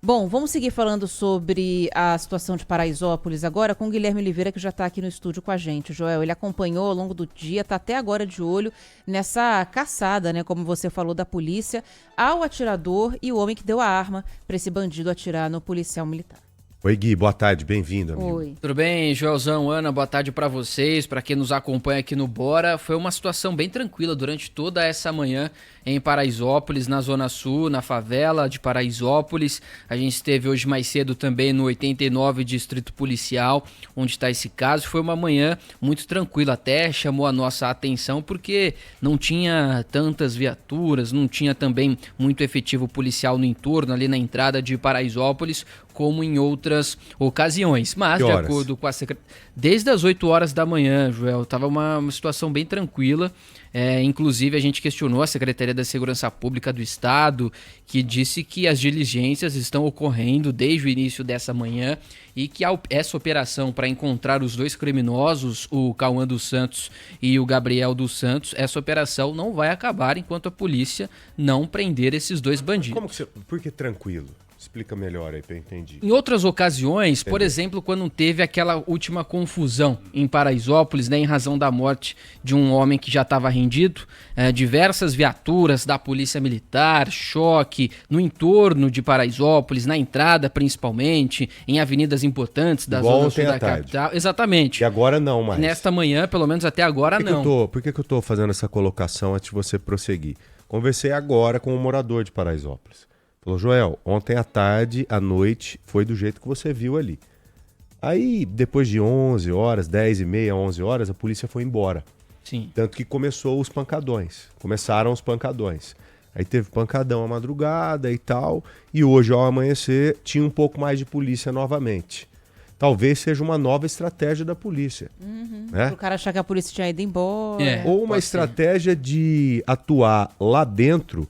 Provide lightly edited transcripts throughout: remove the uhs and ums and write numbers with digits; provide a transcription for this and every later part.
Bom, vamos seguir falando sobre a situação de Paraisópolis agora com o Guilherme Oliveira, que já está aqui no estúdio com a gente. Joel, ele acompanhou ao longo do dia, está até agora de olho nessa caçada, né, como você falou, da polícia ao atirador e o homem que deu a arma para esse bandido atirar no policial militar. Oi, Gui, boa tarde, bem-vindo, amigo. Oi. Tudo bem, Joelzão, Ana, boa tarde pra vocês, pra quem nos acompanha aqui no Bora. Foi uma situação bem tranquila durante toda essa manhã em Paraisópolis, na Zona Sul, na favela de Paraisópolis. A gente esteve hoje mais cedo também no 89 Distrito Policial, onde está esse caso. Foi uma manhã muito tranquila, até chamou a nossa atenção porque não tinha tantas viaturas, não tinha também muito efetivo policial no entorno, ali na entrada de Paraisópolis, como em outras ocasiões. Mas, de acordo com a Secretaria... Desde as 8 horas da manhã, Joel, estava uma situação bem tranquila. Inclusive, a gente questionou a Secretaria da Segurança Pública do Estado, que disse que as diligências estão ocorrendo desde o início dessa manhã e que essa operação para encontrar os dois criminosos, o Cauã dos Santos e o Gabriel dos Santos, essa operação não vai acabar enquanto a polícia não prender esses dois bandidos. Por que tranquilo? Explica melhor aí pra eu entender. Em outras ocasiões, por exemplo, quando teve aquela última confusão em Paraisópolis, né, em razão da morte de um homem que já estava rendido, diversas viaturas da Polícia Militar, choque no entorno de Paraisópolis, na entrada principalmente, em avenidas importantes da zona sul da capital. Exatamente. E agora não mais. Nesta manhã, pelo menos até agora, não. Por que eu tô fazendo essa colocação antes de você prosseguir? Conversei agora com um morador de Paraisópolis. Falou, Joel, ontem à tarde, à noite, foi do jeito que você viu ali. Aí, depois de 11 horas, 10 e meia, 11 horas, a polícia foi embora. Sim. Tanto que começaram os pancadões. Aí teve pancadão à madrugada e tal, e hoje, ao amanhecer, tinha um pouco mais de polícia novamente. Talvez seja uma nova estratégia da polícia. Né? O cara achar que a polícia tinha ido embora. Ou uma estratégia de atuar lá dentro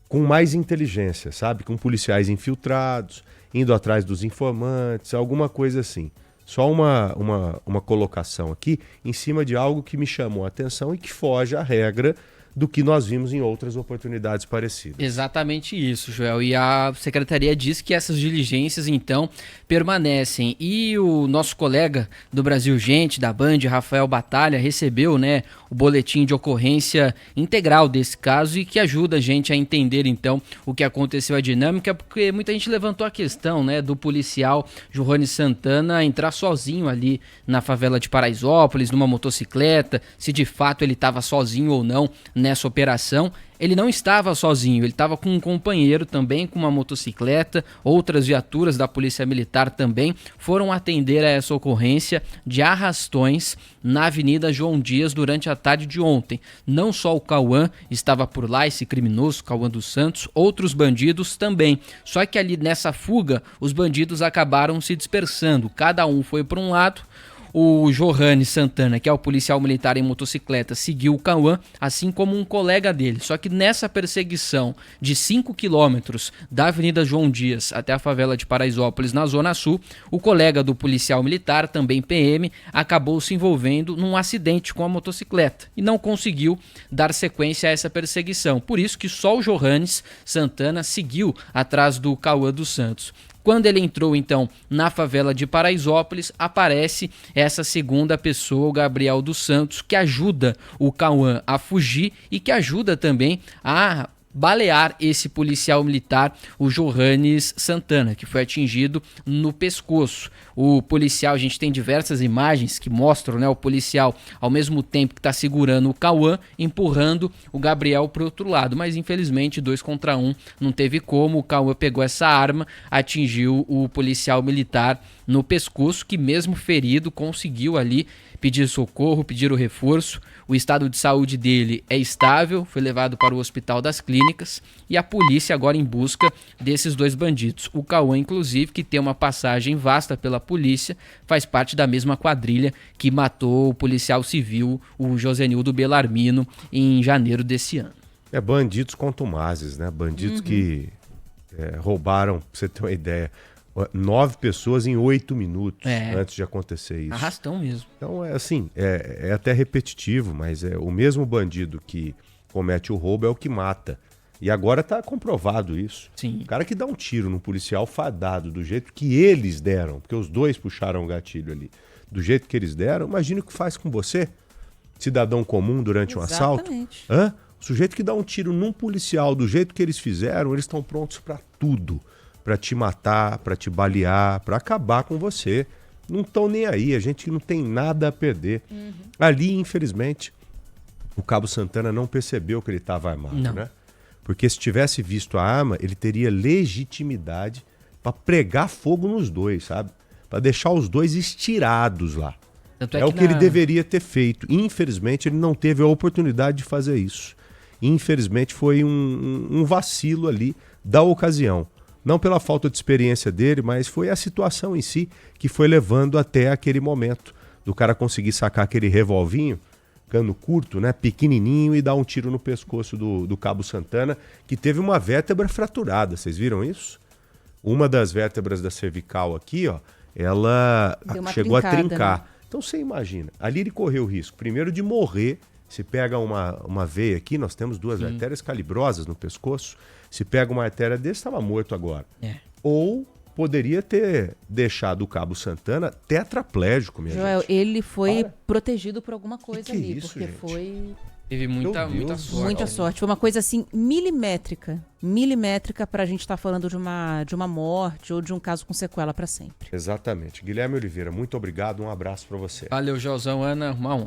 com mais inteligência, sabe? Com policiais infiltrados, indo atrás dos informantes, alguma coisa assim. Só uma colocação aqui em cima de algo que me chamou a atenção e que foge à regra do que nós vimos em outras oportunidades parecidas. Exatamente isso, Joel. E a secretaria diz que essas diligências, então, permanecem. E o nosso colega do Brasil Gente, da Band, Rafael Batalha, recebeu, né, o boletim de ocorrência integral desse caso e que ajuda a gente a entender, então, o que aconteceu, a dinâmica, porque muita gente levantou a questão, né, do policial Johanny Santana entrar sozinho ali na favela de Paraisópolis, numa motocicleta, se de fato ele estava sozinho ou não nessa operação. Ele não estava sozinho, ele estava com um companheiro também, com uma motocicleta. Outras viaturas da Polícia Militar também foram atender a essa ocorrência de arrastões na Avenida João Dias durante a tarde de ontem. Não só o Cauã estava por lá, esse criminoso, Cauã dos Santos, outros bandidos também. Só que ali nessa fuga, os bandidos acabaram se dispersando. Cada um foi para um lado. O Johanny Santana, que é o policial militar em motocicleta, seguiu o Cauã, assim como um colega dele. Só que nessa perseguição de 5 quilômetros da Avenida João Dias até a favela de Paraisópolis, na Zona Sul, o colega do policial militar, também PM, acabou se envolvendo num acidente com a motocicleta e não conseguiu dar sequência a essa perseguição. Por isso que só o Johanny Santana seguiu atrás do Cauã dos Santos. Quando ele entrou, então, na favela de Paraisópolis, aparece essa segunda pessoa, o Gabriel dos Santos, que ajuda o Cauã a fugir e que ajuda também a balear esse policial militar, o Johanny Santana, que foi atingido no pescoço. O policial, a gente tem diversas imagens que mostram, né, o policial ao mesmo tempo que está segurando o Cauã, empurrando o Gabriel para o outro lado, mas infelizmente 2 contra 1 não teve como. O Cauã pegou essa arma, atingiu o policial militar no pescoço, que mesmo ferido conseguiu ali pedir socorro, pedir o reforço. O estado de saúde dele é estável, foi levado para o Hospital das Clínicas e a polícia agora em busca desses 2 bandidos. O Cauã, inclusive, que tem uma passagem vasta pela polícia, faz parte da mesma quadrilha que matou o policial civil, o Josenildo Bellarmino, em janeiro desse ano. Bandidos contumazes, né? Bandidos que roubaram, pra você ter uma ideia, 9 pessoas em 8 minutos antes de acontecer isso. Arrastão mesmo. Então, é até repetitivo, mas o mesmo bandido que comete o roubo é o que mata. E agora tá comprovado isso. Sim. O cara que dá um tiro num policial fadado do jeito que eles deram, porque os dois puxaram o gatilho ali, do jeito que eles deram, imagina o que faz com você, cidadão comum, durante um assalto. Hã? O sujeito que dá um tiro num policial do jeito que eles fizeram, eles estão prontos para tudo. Para te matar, para te balear, para acabar com você. Não estão nem aí, a gente não tem nada a perder. Ali, infelizmente, o Cabo Santana não percebeu que ele estava armado, né? Porque se tivesse visto a arma, ele teria legitimidade para pregar fogo nos dois, sabe? Para deixar os dois estirados lá. Tanto É o que ele deveria ter feito. Infelizmente, ele não teve a oportunidade de fazer isso. Infelizmente, foi um vacilo ali da ocasião. Não pela falta de experiência dele, mas foi a situação em si que foi levando até aquele momento do cara conseguir sacar aquele revolvinho, cano curto, né, pequenininho, e dar um tiro no pescoço do Cabo Santana, que teve uma vértebra fraturada. Vocês viram isso? Uma das vértebras da cervical aqui, ó, ela chegou a trincar. Né? Então você imagina, ali ele correu o risco, primeiro de morrer. Se pega uma veia aqui, nós temos duas artérias calibrosas no pescoço. Se pega uma artéria desse, estava morto agora. Ou poderia ter deixado o Cabo Santana tetraplégico, minha Joel, gente. ele foi protegido por alguma coisa que ali, isso, porque gente? foi... Teve muita sorte. Muita sorte. Foi uma coisa assim, milimétrica pra gente estar falando de uma morte ou de um caso com sequela para sempre. Exatamente. Guilherme Oliveira, muito obrigado, um abraço para você. Valeu, Joãozão, Ana, uma honra.